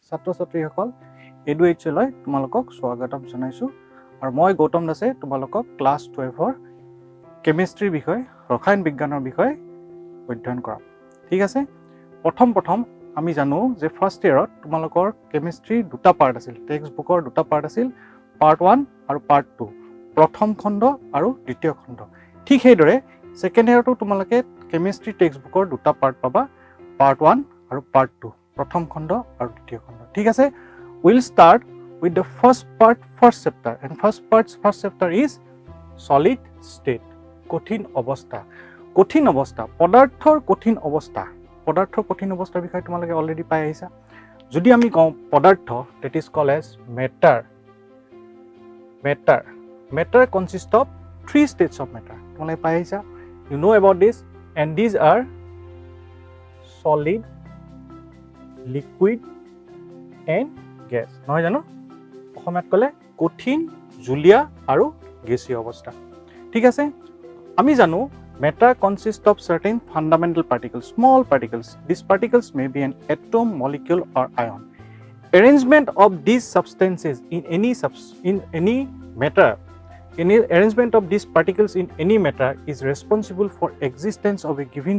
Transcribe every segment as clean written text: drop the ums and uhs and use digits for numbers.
ছাত্ৰ ছাত্ৰীসকল এডুএইচএলৈ তোমালোকক স্বাগতম জনাইছো আৰু মই গৌতম দাসে তোমালোকক ক্লাছ 12 কেমিষ্ট্ৰিৰ বিষয় ৰসায়ন বিজ্ঞানৰ বিষয় অধ্যয়ন কৰাম ঠিক আছে প্ৰথম আমি জানো যে ফাৰ্স্ট ইয়াৰত তোমালোকৰ কেমিষ্ট্ৰিৰ দুটা পাৰ্ট আছিল টেক্সট বুকৰ দুটা পাৰ্ট আছিল পাৰ্ট 1 আৰু পাৰ্ট 2 প্ৰথম খণ্ড আৰু দ্বিতীয় খণ্ড ঠিক সেইদৰে সেকেন্ড ইয়াৰটো তোমালোকে কেমিষ্ট্ৰি টেক্সট বুকৰ দুটা পাৰ্ট পাবা পাৰ্ট 1 আৰু পাৰ্ট 2 প্ৰথম খণ্ড আৰু দ্বিতীয় খণ্ড ঠিক আছে we'll start with the first chapter and first chapter is solid state কঠিন অৱস্থা পদাৰ্থৰ কঠিন অৱস্থাৰ বিষয়ে তোমালোকে অলৰেডি পাই আহিছা যদি আমি কওঁ পদাৰ্থ that is called as matter consists of three states of matter তোমালোকে পাই আহিছা you know about this and these are solid liquid and gas নহয় জানো অসমত কলে কঠিন জুলীয়া আৰু গেছীয় অৱস্থা ঠিক আছে আমি জানো matter consists of certain fundamental particles small particles these particles may be an atom molecule or ion arrangement of these substances in any matter any arrangement of these particles in any matter is responsible for existence of a given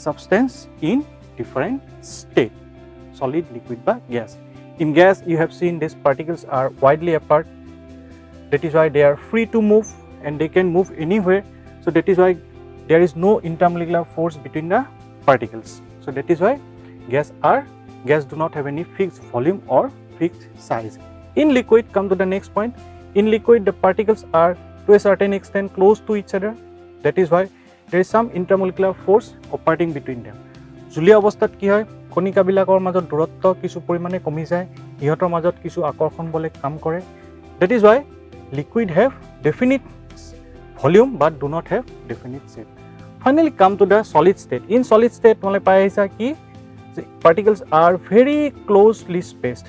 substance in different state solid liquid বা gas in gas you have seen these particles are widely apart that is why they are free to move and they can move anywhere so that is why there is no intermolecular force between the particles so that is why gas do not have any fixed volume or fixed size in liquid come to the next point in liquid the particles are to a certain extent close to each other that is why there is some intermolecular force operating between them জুলীয়া অৱস্থাত কি হয় কণিকা বিলাকৰ মাজত দূৰত্ব কিছু পৰিমাণে কমি যায় ইহতৰ মাজত কিছু আকৰ্ষণ বলে কাম কৰে that is why liquid have definite volume but do not have definite shape finally come to the solid state in solid state তোমালে পাই আহিছা কি particles are very closely spaced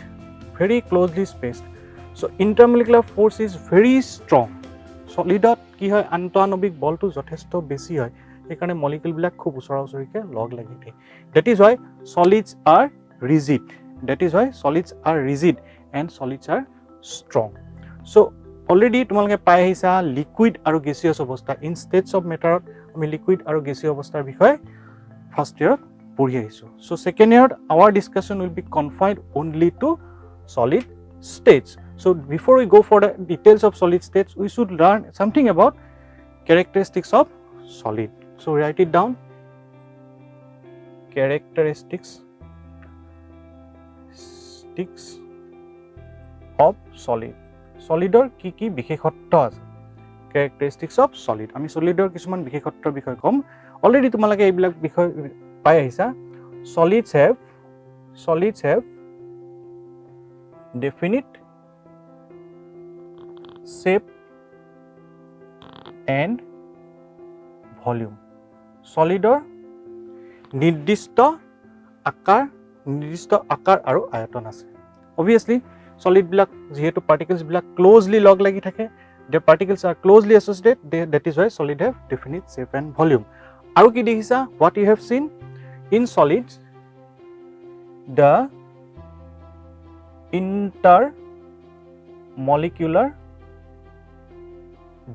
so intermolecular force is very strong solidত কি হয় আন্তঃআণৱিক বলটো যথেষ্ট বেছি হয় সেইকাৰণে মলিকিউল বিলাক খুব ওচৰা-ওচৰিকে লগ লাগি থাকে that is why solids are rigid and solids are strong so already তোমালোকে পাই আহিছা লিকুইড আৰু গেছিয়াছ অৱস্থা ইন স্টেটস অফ মেটাৰত আমি লিকুইড আৰু গেছিয় অৱস্থাৰ বিষয়ে ফাৰ্স্ট ইয়াৰত পঢ়ি আহিছো so second year our discussion will be confined only to solid states so before we go for the details of solid states we should learn something about characteristics of solid so write it down characteristics of solidৰ কি বিশেষত্ব আছে characteristics of solid আমি solidৰ কিছুমান বিশেষত্বৰ বিষয় কম already তোমালোকে এইবিলাক বিষয় পাই আহিছা solids have definite shape and volume solidৰ নিৰ্দিষ্ট আকাৰ আৰু আয়তন আছে obviously solid বিলাক যেহেতু particles বিলাক closely log লাগি থাকে the particles are closely associated that is why solid have definite shape and volume আৰু কি দেখিছা what you have seen in solids the intermolecular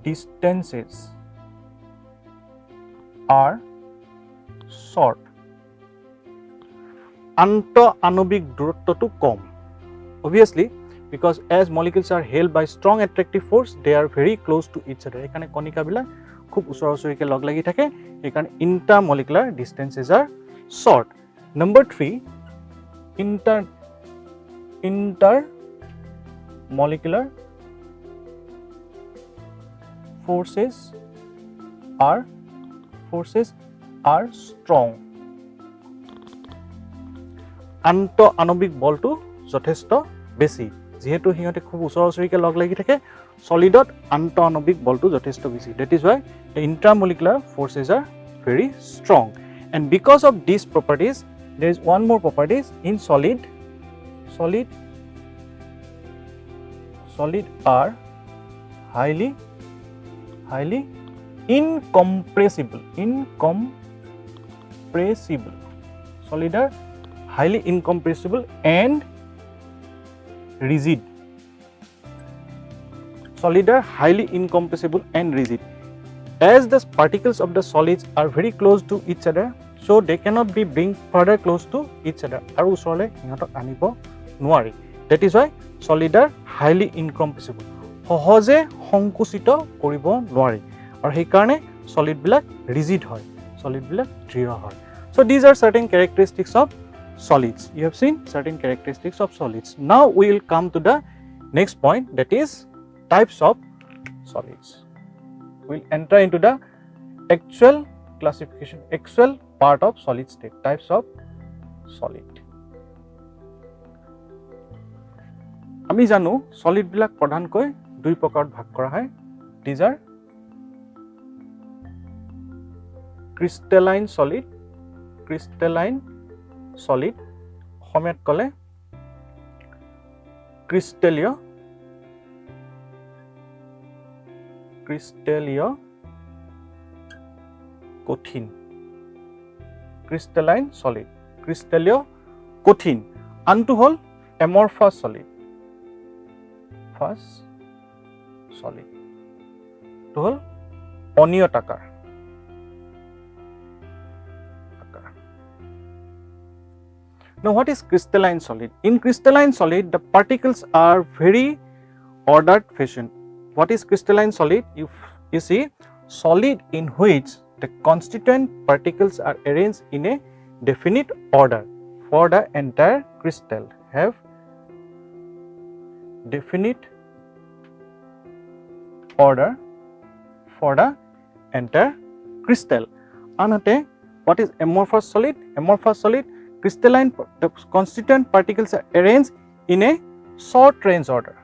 distances are short আন্তঃআণৱিক দূৰত্বটো কম obviously because as molecules are held by strong attractive force they are very close to each other এখানে কণিকা বিলাক খুব ওচৰা-ওচৰিকে লগ লাগি থাকে এখানে intermolecular distances are short number 3 intermolecular forces are strong আন্তঃআণৱিক বলটো যথেষ্ট বেছি যেহেতু হিহঁতে খুব ওচৰা-ওচৰিকে লগ লাগি থাকে solidত আন্তঃআণৱিক বলটো যথেষ্ট বেছি that is why the intermolecular forces are very strong and because of these properties there is one more properties in solid are highly incompressible solid are highly incompressible and rigid. Solid are highly incompressible and rigid. As the particles of the solids are very close to each other, so they cannot be bring further close to each other. Aru usole ihotok anibo nuari. That is why solid are highly incompressible. Hohoje honkusito koribo nuari. Aru hei karone solid bilak rigid hoy. Solid bilak dhrira hoy. So these are certain characteristics of solids. You have seen certain characteristics of solids. Now we will come to the next point, that is types of solids. We will enter into the actual classification, actual part of solid state, types of solid. আমি জানো solid বিলাক প্ৰধানকৈ দুই প্ৰকাৰত ভাগ কৰা হয়. These are crystalline solid, অসমীয়াত ক'লে crystalline কঠিন, crystalline solid, crystalline কঠিন. আনটো হ'ল amorphous solid, to হ'ল অনিয়তাকাৰ. Now what is crystalline solid? In crystalline solid, the particles are very ordered fashion. What is crystalline solid? You see solid in which the constituent particles are arranged in a definite order for the entire crystal, have definite order for the entire crystal. Anate, what is amorphous solid? Amorphous solid, crystalline, the constituent particles are arranged in a short range order.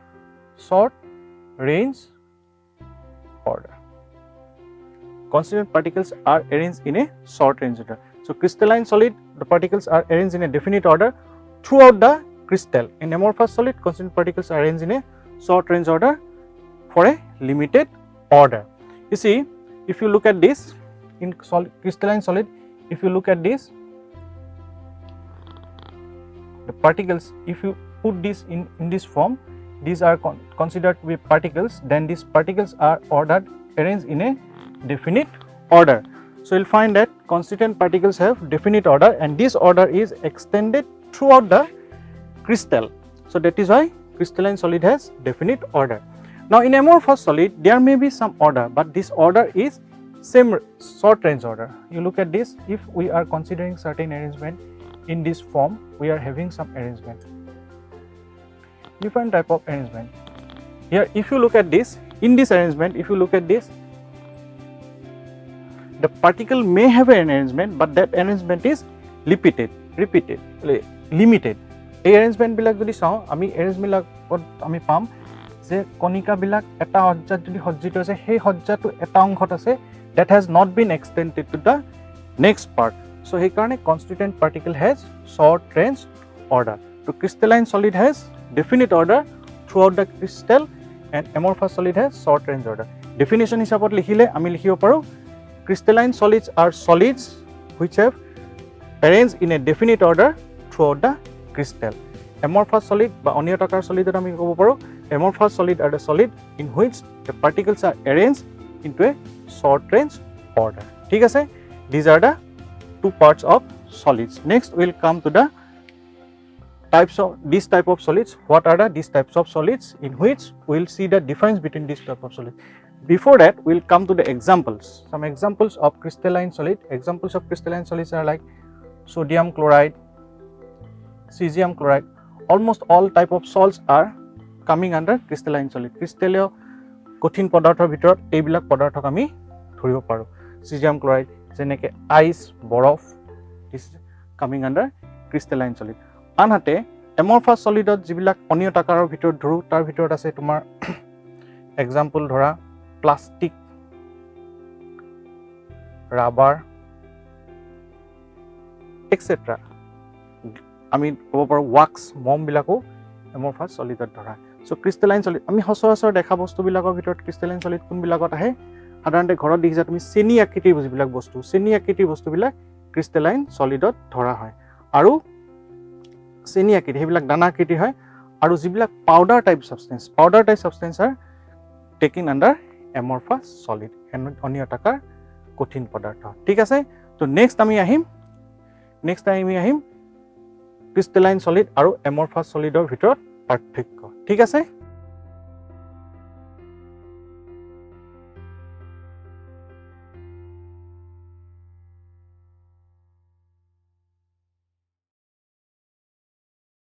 Constituent particles are arranged in a short range order. So crystalline solid, the particles are arranged in a definite order throughout the crystal. In amorphous solid, constituent particles are arranged in a short range order for a limited order. You see, if you look at this in crystalline solid, if you look at this, the particles, if you put this in this form, these are considered to be particles, then these particles are ordered, arranged in a definite order. So you'll find that constituent particles have definite order, and this order is extended throughout the crystal. So that is why crystalline solid has definite order. Now in amorphous solid, there may be some order, but this order is same short range order. You look at this, if we are considering certain arrangement in this form, we are having some arrangement, different type of arrangement. Here if you look at this, in this arrangement, if you look at this, the particle may have an arrangement, but that arrangement is limited. এই arrangement বিলাক যদি চাও, আমি arrangement বিলাকত আমি পাম যে কণিকা বিলাক এটা সজ্জাত যদি সজ্জিত আছে, সেই সজ্জাটো এটা অংশত আছে, that has not been extended to the next part. So সেই কাৰণে constituent particle has short range order. So crystalline solid has definite order throughout the crystal, and amorphous solid has short range order. Definition হিচাপত লিখিলে আমি লিখিব পাৰো, crystalline solids are solids which have arranged in a definite order throughout the crystal. Amorphous solid বা অনিয়তাকাৰ solid আমি ক'ব পাৰো, amorphous solid are the solid in which the particles are arranged into a short range order. ঠিক আছে, these are the two parts of solids. Next we will come to the types of these type of solids. What are these types of solids, in which we will see the difference between these type of solids. Before that, we will come to the examples. Some examples of crystalline solid. Examples of crystalline solids are like sodium chloride, cesium chloride. Almost all type of salts are coming under crystalline solid. Crystalline কঠিন পদাৰ্থৰ ভিতৰত এইবিলাক পদাৰ্থক আমি ধৰিব পাৰো. Cesium chloride, যেনেকে ice, বৰফ, this is coming under crystalline solid. আনহাতে amorphous solidত যিবিলাক অনিয়তাকাৰৰ ভিতৰত ধৰো, তাৰ ভিতৰত আছে তোমাৰ example ধৰা প্লাষ্টিক, ৰাবাৰ, etc. আমি ক'ব পাৰো wax, মম বিলাকো amorphous solidত ধৰা. So crystalline solid, আমি সচৰাচৰ দেখা বস্তুবিলাকৰ ভিতৰত crystalline solid কোনবিলাকত আহে? সাধাৰণতে ঘৰত দেখিছা তুমি চেনি আকৃতিৰ যিবিলাক বস্তু, চেনি আকৃতিৰ বস্তুবিলাক crystalline solidত ধৰা হয়। আৰু চেনি আকৃতি সেইবিলাক দানা আকৃতি হয়। আৰু যিবিলাক powder type substance are taking under amorphous solid অন্য এটাকাৰ কঠিন পদাৰ্থ ঠিক আছে তো নেক্সট আমি আহিম ক্ৰিষ্টেলাইন সলিড আৰু এমৰফাছ সলিডৰ ভিতৰত পাৰ্থক্য ঠিক আছে